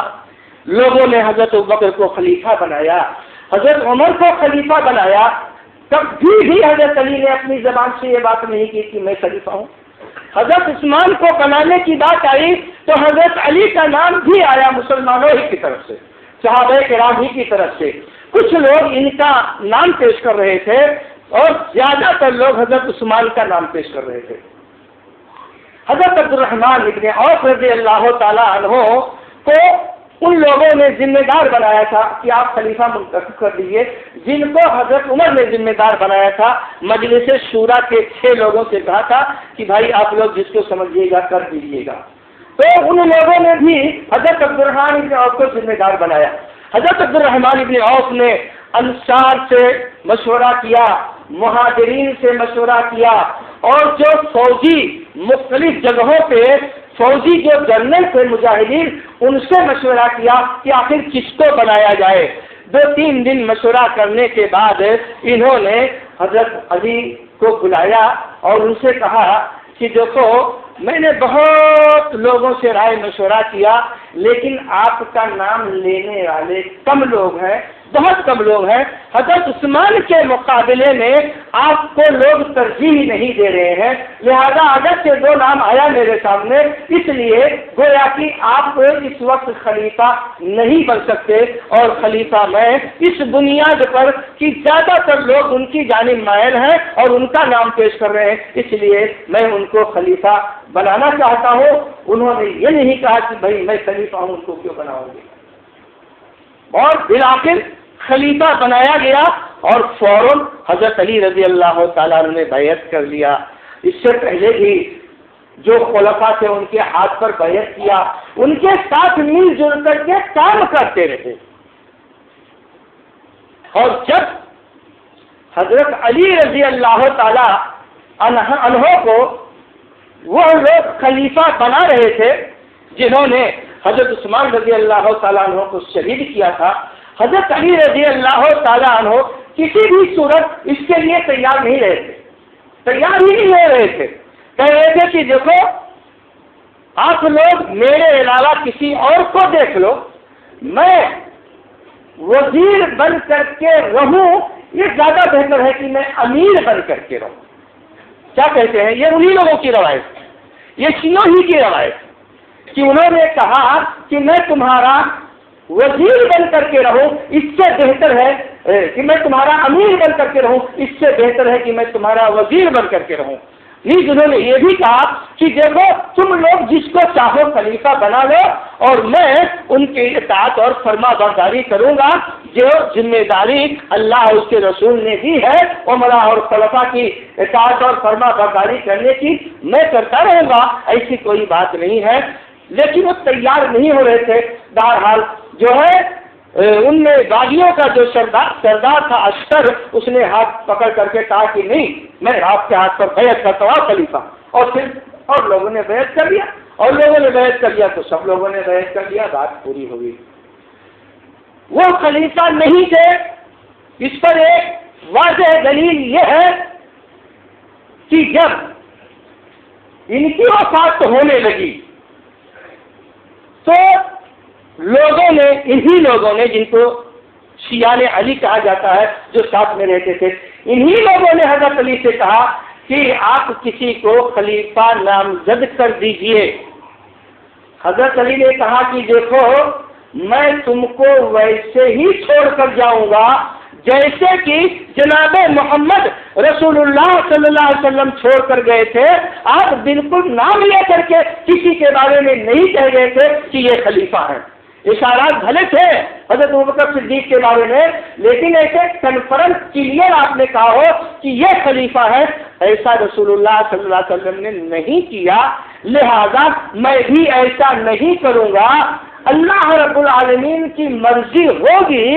لوگوں نے حضرت ابوبکر کو خلیفہ بنایا، حضرت عمر کو خلیفہ بنایا، تب بھی حضرت علی نے اپنی زبان سے یہ بات نہیں کی کہ میں خلیفہ ہوں۔ حضرت عثمان کو بنانے کی بات آئی تو حضرت علی کا نام بھی آیا مسلمانوں ہی کی طرف سے، صحابہ کرام ہی کی طرف سے۔ کچھ لوگ ان کا نام پیش کر رہے تھے اور زیادہ تر لوگ حضرت عثمان کا نام پیش کر رہے تھے۔ حضرت عبد الرحمن ابن عوف رضی اللہ تعالیٰ عنہ کو ان لوگوں نے ذمہ دار بنایا تھا کہ آپ خلیفہ منتخب کر دیجیے، جن کو حضرت عمر نے ذمہ دار بنایا تھا۔ مجلس شورا کے 6 لوگوں سے کہا تھا کہ بھائی آپ لوگ جس کو سمجھیے گا کر دیجیے گا، تو ان لوگوں نے بھی حضرت عبد الرحمن ابن عوف کو ذمہ دار بنایا۔ حضرت عبد الرحمن ابن عوف نے انصار سے مشورہ کیا، مہاجرین سے مشورہ کیا، اور جو فوجی مختلف جگہوں پہ فوجی جو جنرل تھے مجاہدین، ان سے مشورہ کیا کہ آخر کس کو بنایا جائے۔ 2-3 دن مشورہ کرنے کے بعد انہوں نے حضرت علی کو بلایا اور ان سے کہا کہ دیکھو میں نے بہت لوگوں سے رائے مشورہ کیا، لیکن آپ کا نام لینے والے کم لوگ ہیں، بہت کم لوگ ہیں۔ حضرت عثمان کے مقابلے میں آپ کو لوگ ترجیح نہیں دے رہے ہیں، لہذا اگرچہ 2 نام آیا میرے سامنے، اس لیے گویا کہ آپ اس وقت خلیفہ نہیں بن سکتے، اور خلیفہ میں اس بنیاد پر کہ زیادہ تر لوگ ان کی جانب مائل ہیں اور ان کا نام پیش کر رہے ہیں، اس لیے میں ان کو خلیفہ بنانا چاہتا ہوں۔ انہوں نے یہ نہیں کہا کہ بھائی میں خلیفہ ہوں، ان کو کیوں بناؤں گے، اور بالآخر خلیفہ بنایا گیا، اور فوراً حضرت علی رضی اللہ تعالیٰ عنہ نے بیعت کر لیا۔ اس سے پہلے بھی جو خلفاء تھے ان کے ہاتھ پر بیعت کیا، ان کے ساتھ مل جل کر کے کام کرتے رہے، اور جب حضرت علی رضی اللہ تعالیٰ عنہ کو وہ لوگ خلیفہ بنا رہے تھے جنہوں نے حضرت عثمان رضی اللہ تعالیٰ عنہ کو شہید کیا تھا، حضرت علی رضی اللہ تعالیٰ عنہ کسی بھی صورت اس کے لیے تیار نہیں رہے تھے، تیار ہی نہیں ہو رہے تھے۔ کہہ رہے تھے کہ دیکھو آپ لوگ میرے علاوہ کسی اور کو دیکھ لو، میں وزیر بن کر کے رہوں، یہ زیادہ بہتر ہے کہ میں امیر بن کر کے رہوں۔ کیا کہتے ہیں؟ یہ انہی لوگوں کی روایت، یہ شیعوں ہی کی روایت، کہ انہوں نے کہا کہ میں تمہارا وزیر بن کر کے رہوں، اس سے بہتر ہے کہ میں تمہارا امیر بن کر کے رہوں، اس سے بہتر ہے کہ میں تمہارا وزیر بن کر کے رہوں۔ نیز انہوں نے یہ بھی کہا کہ دیکھو تم لوگ جس کو چاہو خلیفہ بنا لو، اور میں ان کی اطاعت اور فرما برداری کروں گا، جو ذمہ داری اللہ اور اس کے رسول نے دی ہے عمرا اور خلفاء کی اطاعت اور فرما برداری کرنے کی، میں کرتا رہوں گا، ایسی کوئی بات نہیں ہے۔ لیکن وہ تیار نہیں ہو رہے تھے. بہرحال جو ہے ان میں باغیوں کا جو سردار تھا اشتر، اس نے ہاتھ پکڑ کر کے کہا کہ نہیں، میں آپ کے ہاتھ پر بیعت کرتا ہوں خلیفہ. اور پھر اور لوگوں نے بیعت کر لیا، اور لوگوں نے بیعت کر لیا تو سب لوگوں نے بیعت کر لیا، بات پوری ہو گئی. وہ خلیفہ نہیں تھے. اس پر ایک واضح دلیل یہ ہے کہ جب ان کی وفات ہونے لگی تو انہی لوگوں نے جن کو شیعان علی کہا جاتا ہے، جو ساتھ میں رہتے تھے، انہی لوگوں نے حضرت علی سے کہا کہ آپ کسی کو خلیفہ نامزد کر دیجئے. حضرت علی نے کہا کہ دیکھو میں تم کو ویسے ہی چھوڑ کر جاؤں گا جیسے کہ جناب محمد رسول اللہ صلی اللہ علیہ وسلم چھوڑ کر گئے تھے. آپ بالکل نام لے کر کے کسی کے بارے میں نہیں کہہ گئے تھے کہ یہ خلیفہ ہے. اشارات بھلے تھے حضرت ابوبکر صدیق کے بارے میں، لیکن ایسے کنفرنس کلیئر آپ نے کہا ہو کہ یہ خلیفہ ہے، ایسا رسول اللہ صلی اللہ علیہ وسلم نے نہیں کیا. لہذا میں بھی ایسا نہیں کروں گا. اللہ رب العالمین کی مرضی ہوگی،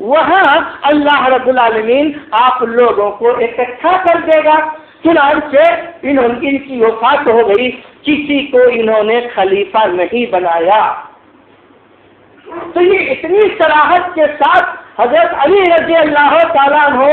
وہاں اللہ رب العالمین آپ لوگوں کو اکٹھا کر دے گا. چنانچہ ان کی وفات ہو گئی، کسی کو انہوں نے خلیفہ نہیں بنایا. تو یہ اتنی صراحت کے ساتھ حضرت علی رضی اللہ تعالیٰ عنہ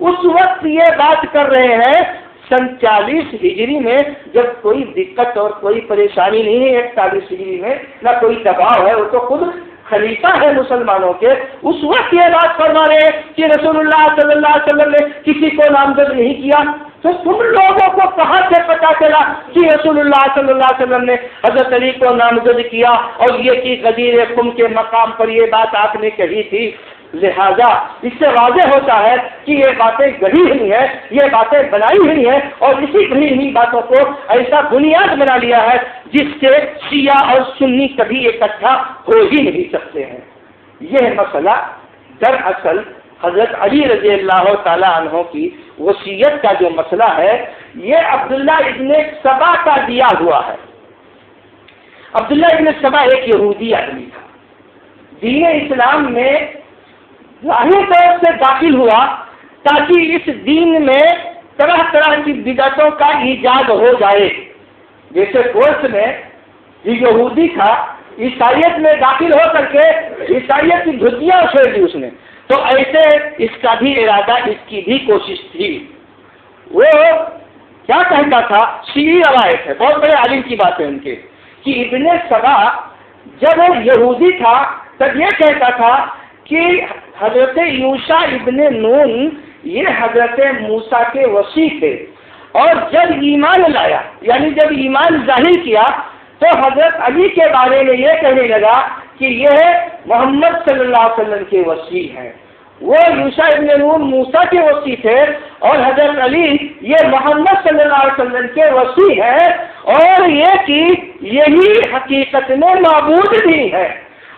اس وقت یہ بات کر رہے ہیں 47 ہجری میں، جب کوئی دقت اور کوئی پریشانی نہیں ہے. 41 ہجری میں نہ کوئی دباؤ ہے، وہ تو خود خلیفہ ہے مسلمانوں کے. اس وقت یہ بات فرما رہے ہیں کہ رسول اللہ صلی اللہ علیہ وسلم نے کسی کو نامزد نہیں کیا. تو تم لوگوں کو کہاں سے پتا چلا کہ رسول اللہ صلی اللہ علیہ وسلم نے حضرت علی کو نامزد کیا اور یہ کہ غدیر خم کے مقام پر یہ بات آپ نے کہی تھی؟ لہذا اس سے واضح ہوتا ہے کہ یہ باتیں گڑھی ہوئی ہیں، یہ باتیں بنائی ہوئی ہیں، اور اسی گڑھی ہوئی باتوں کو ایسا بنیاد بنا لیا ہے جس سے شیعہ اور سنی کبھی اکٹھا ہو ہی نہیں سکتے ہیں. یہ مسئلہ دراصل حضرت علی رضی اللہ تعالیٰ عنہ کی وصیت کا جو مسئلہ ہے، یہ عبداللہ ابن سبا کا دیا ہوا ہے. عبداللہ ابن سبا ایک یہودی آدمی تھا، دین اسلام میں ظاہر طور سے داخل ہوا تاکہ اس دین میں طرح طرح کی بدعتوں کا ایجاد ہو جائے. جیسے کورس میں یہ یہودی تھا، عیسائیت میں داخل ہو کر کے عیسائیت کی دھتیاں چھوڑ دی اس نے، تو ایسے اس کا بھی ارادہ، اس کی بھی کوشش تھی. وہ کیا کہتا تھا، شیعی روایت ہے، بہت بڑے عالم کی بات ہے ان کے، کہ ابن سبا جب یہودی تھا تب یہ کہتا تھا کہ حضرت یوشع ابن نون یہ حضرت موسیٰ کے وصی تھے، اور جب ایمان لایا یعنی جب ایمان ظاہر کیا تو حضرت علی کے بارے میں یہ کہنے لگا کہ یہ محمد صلی اللہ علیہ وسلم کے وصی ہیں. وہ یوشع ابن نون موسیٰ کے وصی تھے اور حضرت علی یہ محمد صلی اللہ علیہ وسلم کے وصی ہیں، اور یہ کہ یہی حقیقت میں معبود بھی ہے،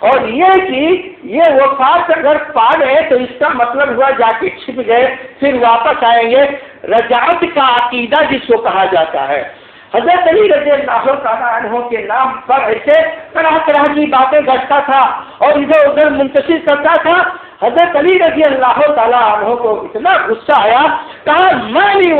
اور یہ کہ یہ وفات اگر پا گئے تو اس کا مطلب ہوا جا کے چھپ گئے، پھر واپس آئیں گے. رجعت کا عقیدہ جس کو کہا جاتا ہے. حضرت علی رضی اللہ تعالیٰ عنہ کے نام پر ایسے طرح طرح کی باتیں گھٹتا تھا اور ادھر ادھر منتشر کرتا تھا. حضرت علی رضی اللہ تعالیٰ عنہ کو اتنا غصہ آیا، کہا مانی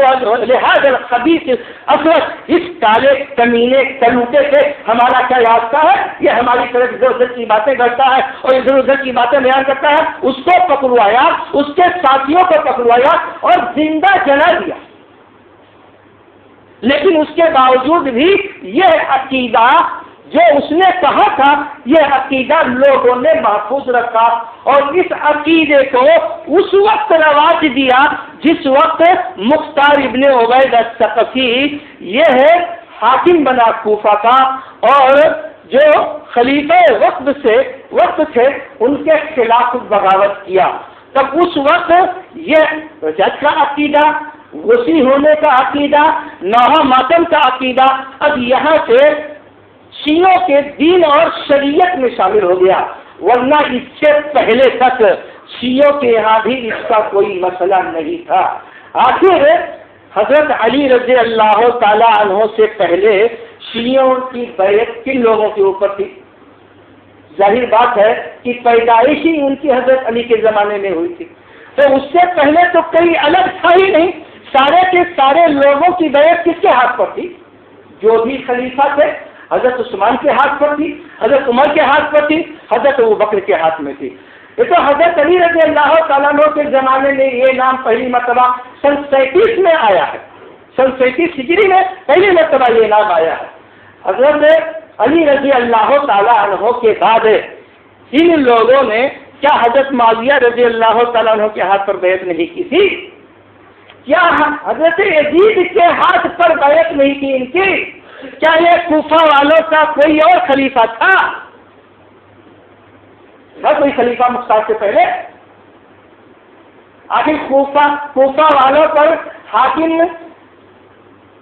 لحاظ الخبیث اسود، اس کالے کمینے کلوٹے سے ہمارا کیا واسطہ ہے؟ یہ ہماری طرف ادھر ادھر کی باتیں کرتا ہے اور ادھر ادھر کی باتیں بیان کرتا ہے. اس کو پکڑوایا، اس کے ساتھیوں کو پکڑوایا اور زندہ جلا دیا. لیکن اس کے باوجود بھی یہ عقیدہ جو اس نے کہا تھا، یہ عقیدہ لوگوں نے محفوظ رکھا، اور اس عقیدے کو اس وقت رواج دیا جس وقت مختار ابن عبید الثقفی یہ ہے حاکم بنا کوفہ کا، اور جو خلیفہ وقت تھے ان کے خلاف بغاوت کیا. تب اس وقت یہ رجعت کا عقیدہ، وصی ہونے کا عقیدہ، نوحہ ماتم کا عقیدہ اب یہاں سے شیعوں کے دین اور شریعت میں شامل ہو گیا، ورنہ اس سے پہلے تک شیعوں کے یہاں بھی اس کا کوئی مسئلہ نہیں تھا. آخر حضرت علی رضی اللہ تعالی عنہ سے پہلے شیعوں کی بیعت کن لوگوں کے اوپر تھی؟ ظاہر بات ہے کہ پیدائش ہی ان کی حضرت علی کے زمانے میں ہوئی تھی، تو اس سے پہلے تو کوئی الگ تھا ہی نہیں. سارے کے سارے لوگوں کی بیعت کس کے ہاتھ پر تھی؟ جو بھی خلیفہ تھے حضرت عثمان کے ہاتھ پر تھی، حضرت عمر کے ہاتھ پر تھی، حضرت ابوبکر کے ہاتھ میں تھی. یہ تو حضرت علی رضی اللہ تعالیٰ عنہ کے زمانے میں یہ نام پہلی مرتبہ سن 37 میں آیا ہے. سن 37 ہجری میں پہلی مرتبہ یہ نام آیا ہے. حضرت علی رضی اللہ تعالیٰ عنہ کے بعد ان لوگوں نے کیا حضرت معاویہ رضی اللہ تعالیٰ عنہ کے ہاتھ پر بیعت نہیں کی تھی؟ کیا حضرت یزید کے ہاتھ پر بیعت نہیں کی ان کی؟ کیا یہ کوفہ والوں کا کوئی اور خلیفہ تھا؟ نہ کوئی خلیفہ مختار سے پہلے. آخر کوفہ والوں پر حاکم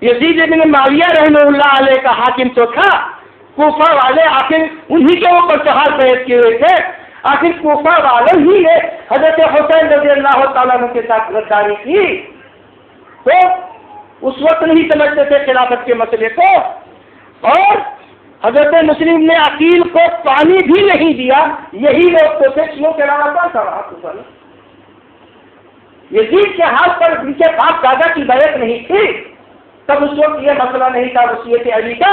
یزید بن معاویہ رحمہ اللہ علیہ کا حاکم تو تھا. کوفہ والے آخر انہی کے اوپر چہار بیعت کیے ہوئے تھے. آخر کوفہ والوں ہی نے حضرت حسین رضی اللہ تعالیٰ عنہ کے ساتھ غداری کی، تو اس وقت نہیں سمجھتے تھے خلافت کے مسئلے کو. اور حضرت مسلم نے عقیل کو پانی بھی نہیں دیا. یہی لوگ تو تھے شیعوں کے علاوہ کون سا رہا؟ یزید کے ہاتھ پر ان کے باپ دادا کی بیعت نہیں تھی، تب اس وقت یہ مسئلہ نہیں تھا وصیت علی کا.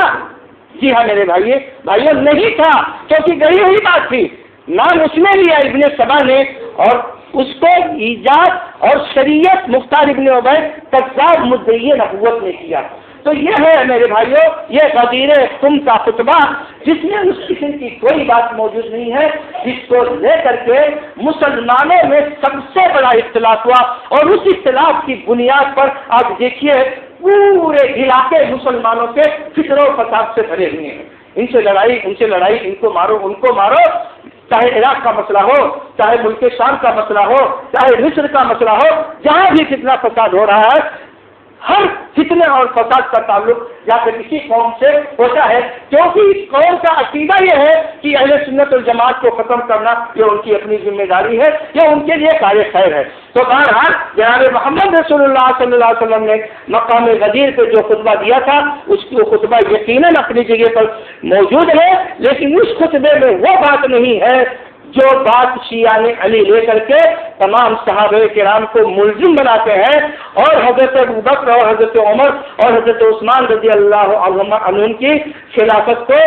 جی ہاں میرے بھائیوں نہیں تھا، کیونکہ گئی ہوئی بات تھی. نام اس نے لیا ابن سبا نے، اور اس کو ایجاد اور شریعت مختار ابن عبید کذاب مدعی نبوت نے کیا. تو یہ ہے میرے بھائیوں یہ غدیر قم کا خطبہ، جس میں اس قسم کی کوئی بات موجود نہیں ہے، جس کو لے کر کے مسلمانوں میں سب سے بڑا اختلاف ہوا. اور اس اختلاف کی بنیاد پر آپ دیکھیے پورے علاقے مسلمانوں کے فکر و فساد سے بھرے ہوئے ہیں. ان سے لڑائی ان کو مارو. چاہے عراق کا مسئلہ ہو، چاہے ملک شام کا مسئلہ ہو، چاہے مصر کا مسئلہ ہو، جہاں بھی کتنا فساد ہو رہا ہے، ہر فتنے اور فساد کا تعلق یا پھر کسی قوم سے ہوتا ہے، کیونکہ اس قوم کا عقیدہ یہ ہے کہ اہل سنت والجماعت کو ختم کرنا یہ ان کی اپنی ذمہ داری ہے، یہ ان کے لیے کار خیر ہے. تو بہرحال جناب محمد رسول اللہ صلی اللہ علیہ وسلم نے مقام غدیر پہ جو خطبہ دیا تھا، اس کی وہ خطبہ یقیناً اپنی جگہ پر موجود ہے، لیکن اس خطبے میں وہ بات نہیں ہے جو بات شیعہ علی لے کر کے تمام صحابہ کرام کو ملزم بناتے ہیں، اور حضرت ابوبکر اور حضرت عمر اور حضرت عثمان رضی اللہ عنہم کی خلافت کو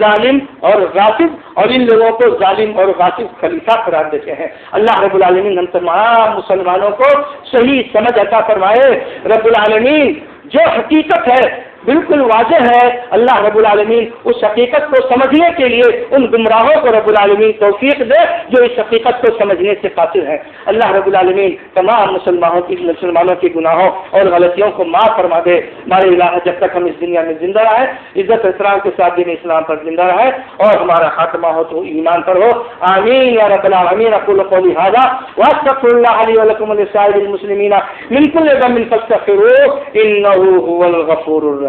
ظالم اور غاصب اور ان لوگوں کو ظالم اور غاصب خلیفہ قرار دیتے ہیں. اللہ رب العالمین ہم تمام مسلمانوں کو صحیح سمجھ عطا فرمائے. رب العالمین جو حقیقت ہے بالکل واضح ہے، اللہ رب العالمین اس حقیقت کو سمجھنے کے لیے ان گمراہوں کو رب العالمین توفیق دے جو اس حقیقت کو سمجھنے سے قاصر ہیں. اللہ رب العالمین تمام مسلمانوں کی گناہوں اور غلطیوں کو معاف فرما دے. ہمارے الہ جب تک ہم اس دنیا میں زندہ رہے عزت احترام کے ساتھ دین اسلام پر زندہ رہے اور ہمارا خاتمہ ہو تو ایمان پر ہو. آمین یا رب العالمین. اقول قولی ھذا واستغفر اللہ لی ولکم ولسائر المسلمین من کل ذنب فاستغفروه انه هو الغفور الرحیم.